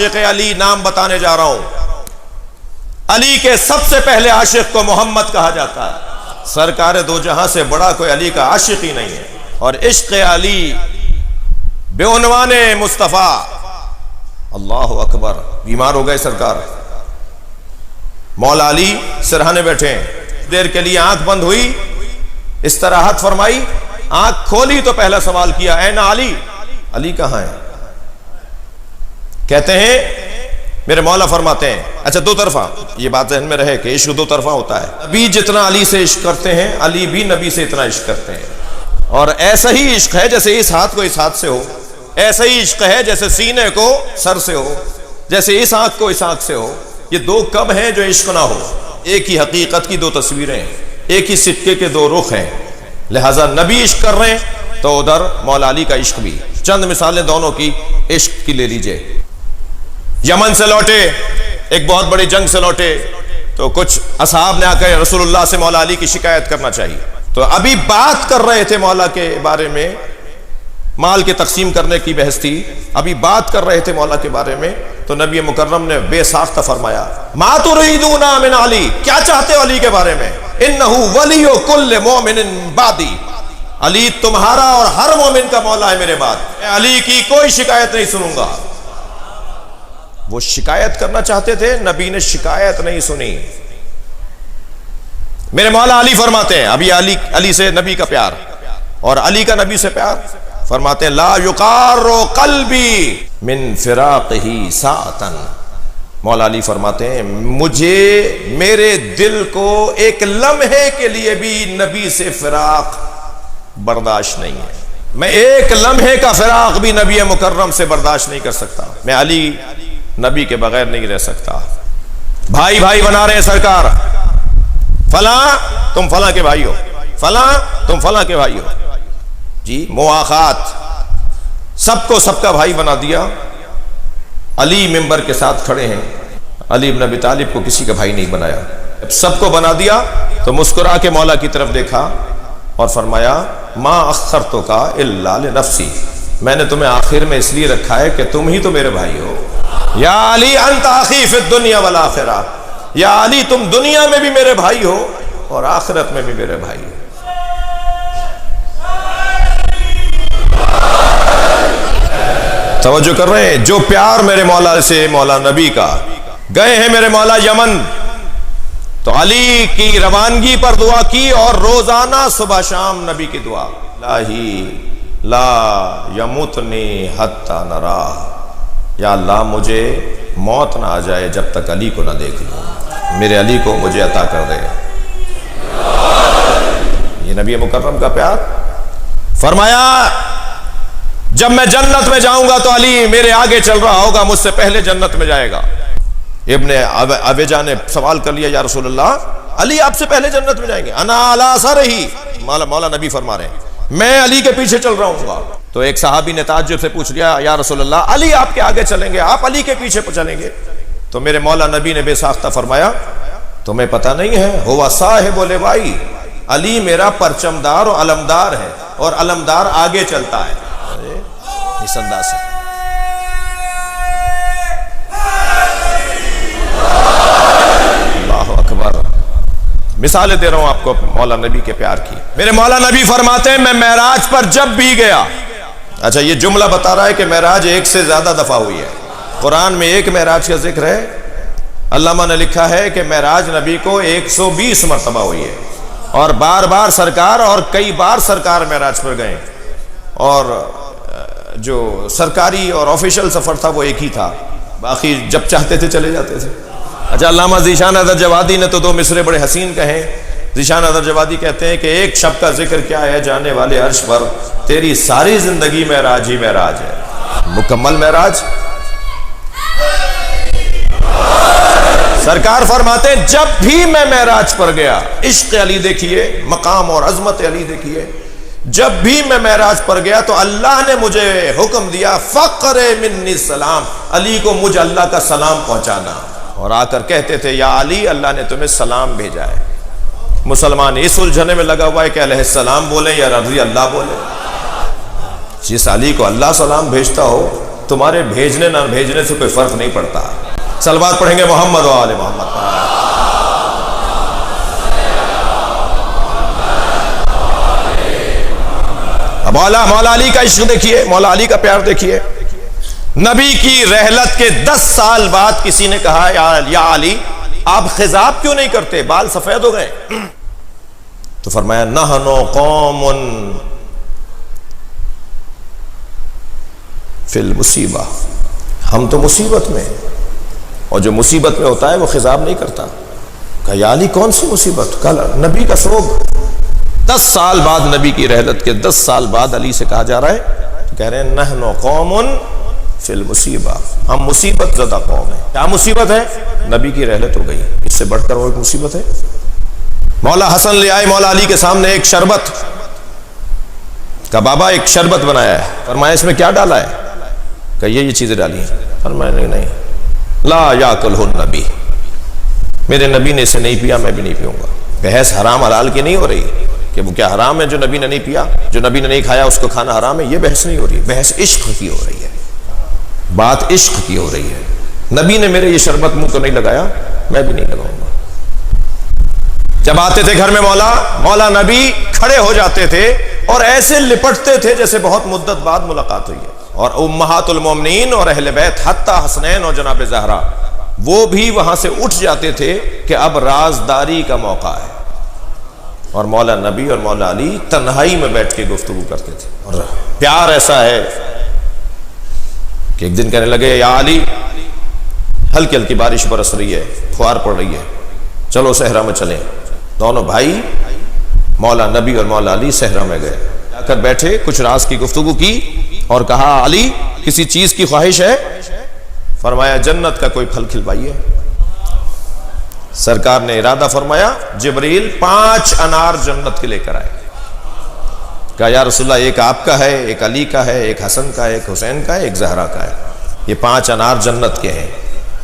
عاشق علی نام بتانے جا رہا ہوں۔ علی کے سب سے پہلے عاشق کو محمد کہا جاتا ہے۔ سرکار دو جہاں سے بڑا کوئی علی کا عاشق ہی نہیں ہے، اور عشق علی بے عنوان مصطفیٰ۔ اللہ اکبر، بیمار ہو گئے سرکار، مولا علی سرہانے بیٹھے ہیں، دیر کے لیے آنکھ بند ہوئی، استراحت فرمائی، آنکھ کھولی تو پہلا سوال کیا، اے نا علی، علی کہاں ہے؟ کہتے ہیں میرے مولا فرماتے ہیں، اچھا دو طرفہ، یہ بات ذہن میں رہے کہ عشق دو طرفہ ہوتا ہے۔ نبی جتنا علی سے عشق کرتے ہیں، علی بھی نبی سے اتنا عشق کرتے ہیں، اور ایسا ہی عشق ہے جیسے اس ہاتھ کو اس ہاتھ سے ہو، ایسا ہی عشق ہے جیسے سینے کو سر سے ہو، جیسے اس آنکھ کو اس آنکھ سے ہو۔ یہ دو کب ہیں جو عشق نہ ہو؟ ایک ہی حقیقت کی دو تصویریں ہیں، ایک ہی سکے کے دو رخ ہیں، لہذا نبی عشق کر رہے ہیں تو ادھر مولا علی کا عشق بھی۔ چند مثالیں دونوں کی عشق کی لے لیجئے۔ یمن سے لوٹے، ایک بہت بڑی جنگ سے لوٹے، تو کچھ اصحاب نے آ کر رسول اللہ سے مولا علی کی شکایت کرنا چاہیے، تو ابھی بات کر رہے تھے مولا کے بارے میں، مال کے تقسیم کرنے کی بحث تھی، ابھی بات کر رہے تھے مولا کے بارے میں، تو نبی مکرم نے بے ساختہ فرمایا، ما تريدون من علی، کیا چاہتے ہو علی کے بارے میں؟ انہ ولی کل مومن بعدی، علی تمہارا اور ہر مومن کا مولا ہے میرے بعد، میں علی کی کوئی شکایت نہیں سنوں گا۔ وہ شکایت کرنا چاہتے تھے، نبی نے شکایت نہیں سنی۔ میرے مولا علی فرماتے ہیں، ابھی علی سے نبی کا پیار اور علی کا نبی سے پیار، فرماتے ہیں لا یقار قلبی من فراقہ ساعتا، مولا علی فرماتے ہیں مجھے میرے دل کو ایک لمحے کے لیے بھی نبی سے فراق برداشت نہیں ہے، میں ایک لمحے کا فراق بھی نبی مکرم سے برداشت نہیں کر سکتا، میں علی نبی کے بغیر نہیں رہ سکتا۔ بھائی بھائی بنا رہے ہیں سرکار، فلاں تم فلاں کے بھائی ہو، فلاں تم فلاں کے بھائی ہو، جی مواخات، سب کو سب کا بھائی بنا دیا۔ علی ممبر کے ساتھ کھڑے ہیں، علی بن ابی طالب کو کسی کا بھائی نہیں بنایا، جب سب کو بنا دیا تو مسکرا کے مولا کی طرف دیکھا اور فرمایا ما اخرتک الا لنفسی، میں نے تمہیں آخر میں اس لیے رکھا ہے کہ تم ہی تو میرے بھائی ہو، یا علی انت اخی فی الدنیا والآخرہ، یا علی تم دنیا میں بھی میرے بھائی ہو اور آخرت میں بھی میرے بھائی ہو۔ توجہ کر رہے ہیں؟ جو پیار میرے مولا سے، مولا نبی کا، گئے ہیں میرے مولا یمن تو علی کی روانگی پر دعا کی، اور روزانہ صبح شام نبی کی دعا، الہی لا یموتنی حتی نرا، یا اللہ مجھے موت نہ آ جائے جب تک علی کو نہ دیکھ لوں، میرے علی کو مجھے عطا کر دے۔ یہ نبی مکرم کا پیار۔ فرمایا جب میں جنت میں جاؤں گا تو علی میرے آگے چل رہا ہوگا، مجھ سے پہلے جنت میں جائے گا۔ ابن ابیجا نے سوال کر لیا، یا رسول اللہ علی آپ سے پہلے جنت میں جائیں گے؟ انا علی اثرہ، مولا نبی فرما رہے ہیں میں علی کے پیچھے چل رہا ہوں گا۔ تو ایک صحابی نے تعجب سے پوچھ لیا، یا رسول اللہ علی آپ کے آگے چلیں گے، آپ علی کے پیچھے چلیں گے؟ تو میرے مولا نبی نے بے ساختہ فرمایا تمہیں پتہ نہیں ہے، ہوا صاحب لوائی، علی میرا پرچمدار اور علمدار ہے، اور علمدار آگے چلتا ہے۔ اس انداز سے اللہ اکبر، مثالیں دے رہا ہوں آپ کو مولا نبی کے پیار کی۔ میرے مولا نبی فرماتے ہیں میں معراج پر جب بھی گیا، اچھا یہ جملہ بتا رہا ہے کہ معراج ایک سے زیادہ دفعہ ہوئی ہے، قرآن میں ایک معراج کا ذکر ہے، علامہ نے لکھا ہے کہ معراج نبی کو 120 مرتبہ ہوئی ہے، اور بار بار سرکار، اور کئی بار سرکار معراج پر گئے، اور جو سرکاری اور آفیشل سفر تھا وہ ایک ہی تھا، باقی جب چاہتے تھے چلے جاتے تھے۔ اچھا علامہ ذیشان حضرت جوادی نے تو دو مصرے بڑے حسین کہیں۔ ذیشان حضرت جوادی کہتے ہیں کہ ایک شب کا ذکر کیا ہے جانے والے عرش پر، تیری ساری زندگی معراج ہی معراج ہے، مکمل معراج۔ سرکار فرماتے ہیں جب بھی میں معراج پر گیا، عشق علی دیکھیے، مقام اور عظمت علی دیکھیے، جب بھی میں معراج پر گیا تو اللہ نے مجھے حکم دیا فقر منی السلام، علی کو مجھے اللہ کا سلام پہنچانا، اور آ کر کہتے تھے یا علی اللہ نے تمہیں سلام بھیجا ہے۔ مسلمان اس الجھنے میں لگا ہوا ہے کہ علیہ السلام بولیں یا رضی اللہ بولیں، جس علی کو اللہ سلام بھیجتا ہو تمہارے بھیجنے نہ بھیجنے سے کوئی فرق نہیں پڑتا. صلوات پڑھیں گے محمد و آل محمد. مولا علی کا عشق دیکھیے، مولا علی کا پیار دیکھیے. نبی کی رحلت کے 10 سال بعد کسی نے کہا یا علی آپ خضاب کیوں نہیں کرتے، بال سفید ہو گئے. تو فرمایا نحنو قوم فی المصیبہ، ہم تو مصیبت میں، اور جو مصیبت میں ہوتا ہے وہ خضاب نہیں کرتا. کہا یا علی کون سی مصیبت؟ کہا نبی کا سوگ. 10 سال بعد نبی کی رحلت کے 10 سال بعد علی سے کہا جا رہا ہے، تو کہہ رہے ہیں نحنو قوم فی المصیبہ، ہم مصیبت زدہ قوم ہیں. کیا مصیبت ہے؟ نبی کی رحلت ہو گئی، اس سے بڑھ کر وہ ایک مصیبت ہے. مولا حسن لے آئے مولا علی کے سامنے ایک شربت کا، بابا ایک شربت بنایا ہے. فرمایا اس میں کیا ڈالا ہے؟ کہ یہ چیزیں ڈالی ہیں. فرمایا نہیں لا یاکلہ النبی، میرے نبی نے اسے نہیں پیا، میں بھی نہیں پیوں گا. بحث حرام حلال کی نہیں ہو رہی کہ وہ کیا حرام ہے جو نبی نے نہیں پیا، جو نبی نے نہیں کھایا اس کو کھانا حرام ہے، یہ بحث نہیں ہو رہی. بحث عشق کی ہو رہی ہے، بات عشق کی ہو رہی ہے. نبی نے میرے یہ شربت منہ تو نہیں لگایا، میں بھی نہیں لگاؤں گا. جب آتے تھے گھر میں مولا نبی کھڑے ہو جاتے تھے اور ایسے لپٹتے تھے جیسے بہت مدت بعد ملاقات ہوئی ہے. اور امہات المومنین اور اہل بیت حتی حسنین اور جناب زہرا وہ بھی وہاں سے اٹھ جاتے تھے کہ اب رازداری کا موقع ہے. اور مولا نبی اور مولا علی تنہائی میں بیٹھ کے گفتگو کرتے تھے. اور پیار ایسا ہے کہ ایک دن کہنے لگے یا علی ہلکی ہلکی بارش برس رہی ہے، فوار پڑ رہی ہے، چلو صحرا میں چلیں. دونوں بھائی مولا نبی اور مولا علی صحرا میں گئے، جا کر بیٹھے، کچھ راز کی گفتگو کی اور کہا علی کسی چیز کی خواہش ہے؟ فرمایا جنت کا کوئی پھل کھلوائیے. سرکار نے ارادہ فرمایا جبریل 5 انار جنت کے لے کر آئے. کہا یا رسول اللہ ایک آپ کا ہے، ایک علی کا ہے، ایک حسن کا ہے، ایک حسین کا ہے، ایک زہرا کا ہے. یہ 5 انار جنت کے ہیں.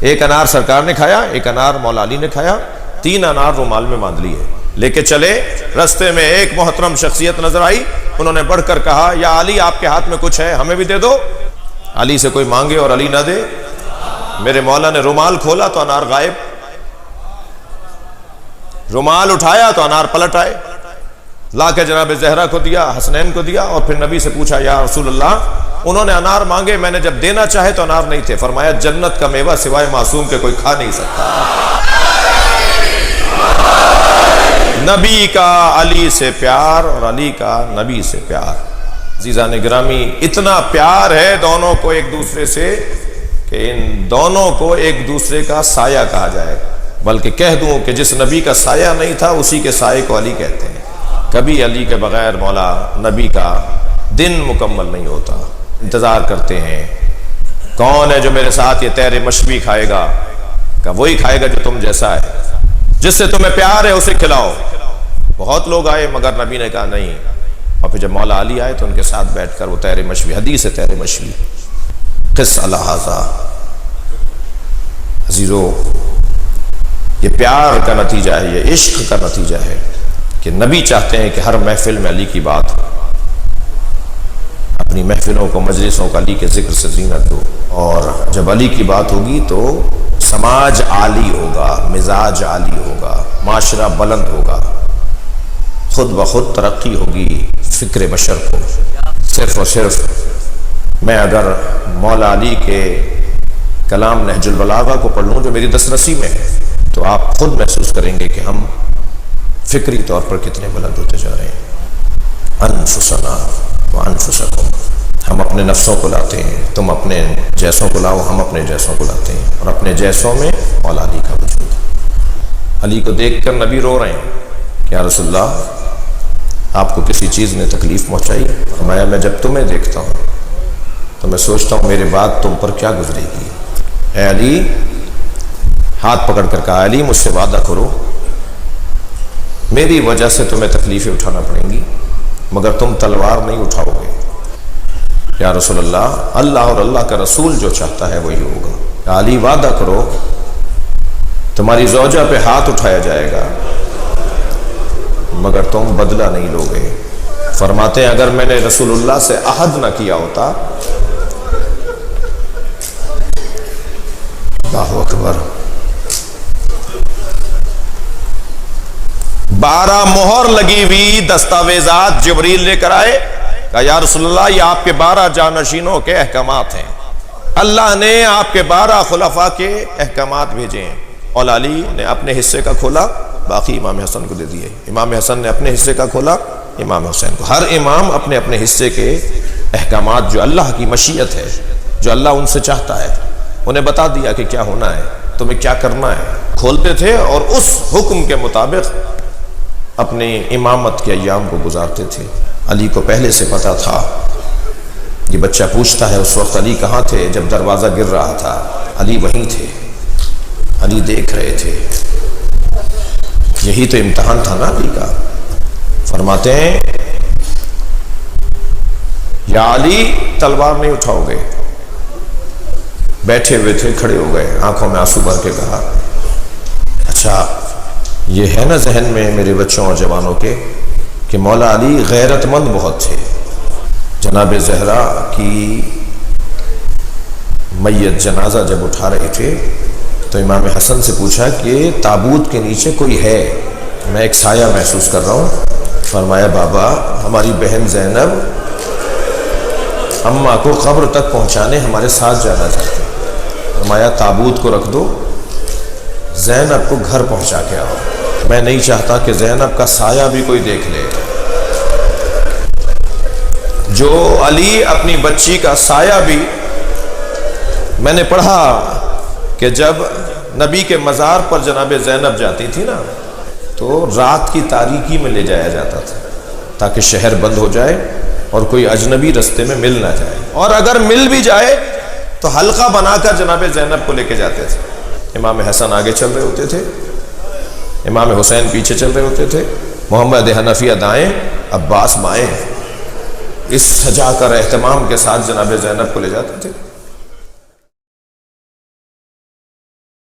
ایک انار سرکار نے کھایا، ایک انار مولا علی نے کھایا، 3 انار رومال میں باندھ لیے. لے کے چلے، رستے میں ایک محترم شخصیت نظر آئی، انہوں نے بڑھ کر کہا یا علی آپ کے ہاتھ میں کچھ ہے، ہمیں بھی دے دو. علی سے کوئی مانگے اور علی نہ دے. میرے مولا نے رومال کھولا تو انار غائب، رومال اٹھایا تو انار پلٹ آئے. لا کے جناب زہرا کو دیا، حسنین کو دیا، اور پھر نبی سے پوچھا یا رسول اللہ انہوں نے انار مانگے، میں نے جب دینا چاہے تو انار نہیں تھے. فرمایا جنت کا میوہ سوائے معصوم کے کوئی کھا نہیں سکتا. نبی کا علی سے پیار اور علی کا نبی سے پیار. عزیزان گرامی اتنا پیار ہے دونوں کو ایک دوسرے سے کہ ان دونوں کو ایک دوسرے کا سایہ کہا جائے. بلکہ کہہ دوں کہ جس نبی کا سایہ نہیں تھا اسی کے سائے کو علی کہتے ہیں. کبھی علی کے بغیر مولا نبی کا دن مکمل نہیں ہوتا. انتظار کرتے ہیں کون ہے جو میرے ساتھ یہ تیر مشوی کھائے گا. کہ وہی کھائے گا جو تم جیسا ہے، جس سے تمہیں پیار ہے اسے کھلاؤ. بہت لوگ آئے مگر نبی نے کہا نہیں. اور پھر جب مولا علی آئے تو ان کے ساتھ بیٹھ کر وہ تیر مشوی، حدیث ہے تیر مشوی، قص الہذا. عزیزو یہ پیار کا نتیجہ ہے، یہ عشق کا نتیجہ ہے کہ نبی چاہتے ہیں کہ ہر محفل میں علی کی بات ہو. اپنی محفلوں کو، مجلسوں کو علی کے ذکر سے زینت دو. اور جب علی کی بات ہوگی تو سماج عالی ہوگا، مزاج عالی ہوگا، معاشرہ بلند ہوگا، خود بخود ترقی ہوگی فکر بشر کو. صرف اور صرف میں اگر مولا علی کے کلام نہج البلاغہ کو پڑھ لوں جو میری دسترسی میں ہے تو آپ خود محسوس کریں گے کہ ہم فکری طور پر کتنے بلند ہوتے جا رہے ہیں. انفسنا وانفسکم، ہم اپنے نفسوں کو لاتے ہیں، تم اپنے جیسوں کو لاؤ، ہم اپنے جیسوں کو لاتے ہیں. اور اپنے جیسوں میں مولا علی کا وجود ہے. علی کو دیکھ کر نبی رو رہے ہیں کہ یا رسول اللہ آپ کو کسی چیز نے تکلیف پہنچائی؟ فرمایا میں جب تمہیں دیکھتا ہوں تو میں سوچتا ہوں میرے بعد تم پر کیا گزرے گی. اے علی، ہاتھ پکڑ کر کہا علی مجھ سے وعدہ کرو، میری وجہ سے تمہیں تکلیفیں اٹھانا پڑیں گی مگر تم تلوار نہیں اٹھاؤ گے. یا رسول اللہ، اللہ اور اللہ کا رسول جو چاہتا ہے وہی ہوگا. علی وعدہ کرو تمہاری زوجہ پہ ہاتھ اٹھایا جائے گا مگر تم بدلہ نہیں لوگے. فرماتے ہیں اگر میں نے رسول اللہ سے عہد نہ کیا ہوتا اللہ اکبر۔ 12 مہر لگی ہوئی دستاویزات جبریل لے کر آئے، کہا یا رسول اللہ یہ آپ کے 12 جانشینوں کے احکامات ہیں، اللہ نے آپ کے 12 خلفاء کے احکامات بھیجے ہیں۔ اور علی نے اپنے حصے کا کھولا، باقی امام حسن کو دے دیے، امام حسن نے اپنے حصے کا کھولا امام حسین کو۔ ہر امام اپنے اپنے حصے کے احکامات جو اللہ کی مشیت ہے، جو اللہ ان سے چاہتا ہے، انہیں بتا دیا کہ کیا ہونا ہے، تمہیں کیا کرنا ہے، کھولتے تھے اور اس حکم کے مطابق اپنے امامت کے ایام کو گزارتے تھے۔ علی کو پہلے سے پتا تھا، یہ بچہ پوچھتا ہے اس وقت علی کہاں تھے جب دروازہ گر رہا تھا؟ علی وہیں تھے، علی دیکھ رہے تھے۔ یہی تو امتحان تھا نا علی کا۔ فرماتے ہیں یا علی تلوار نہیں اٹھاؤ گے؟ بیٹھے ہوئے تھے، کھڑے ہو گئے، آنکھوں میں آنسو بھر کے کہا اچھا یہ ہے نا ذہن میں میرے بچوں اور جوانوں کے کہ مولا علی غیرت مند بہت تھے۔ جناب زہرا کی میت جنازہ جب اٹھا رہے تھے تو امام حسن سے پوچھا کہ تابوت کے نیچے کوئی ہے، میں ایک سایہ محسوس کر رہا ہوں۔ فرمایا بابا ہماری بہن زینب اماں کو قبر تک پہنچانے ہمارے ساتھ جانا چاہتے ہیں۔ فرمایا تابوت کو رکھ دو، زینب کو گھر پہنچا کے آؤ، میں نہیں چاہتا کہ زینب کا سایہ بھی کوئی دیکھ لے۔ جو علی اپنی بچی کا سایہ بھی، میں نے پڑھا کہ جب نبی کے مزار پر جناب زینب جاتی تھی نا تو رات کی تاریکی میں لے جایا جاتا تھا تاکہ شہر بند ہو جائے اور کوئی اجنبی رستے میں مل نہ جائے، اور اگر مل بھی جائے تو حلقہ بنا کر جناب زینب کو لے کے جاتے تھے۔ امام حسن آگے چل رہے ہوتے تھے، امام حسین پیچھے چل رہے ہوتے تھے، محمد حنفیہ دائیں، عباس بائیں، اس سجا کر اہتمام کے ساتھ جناب زینب کو لے جاتے تھے۔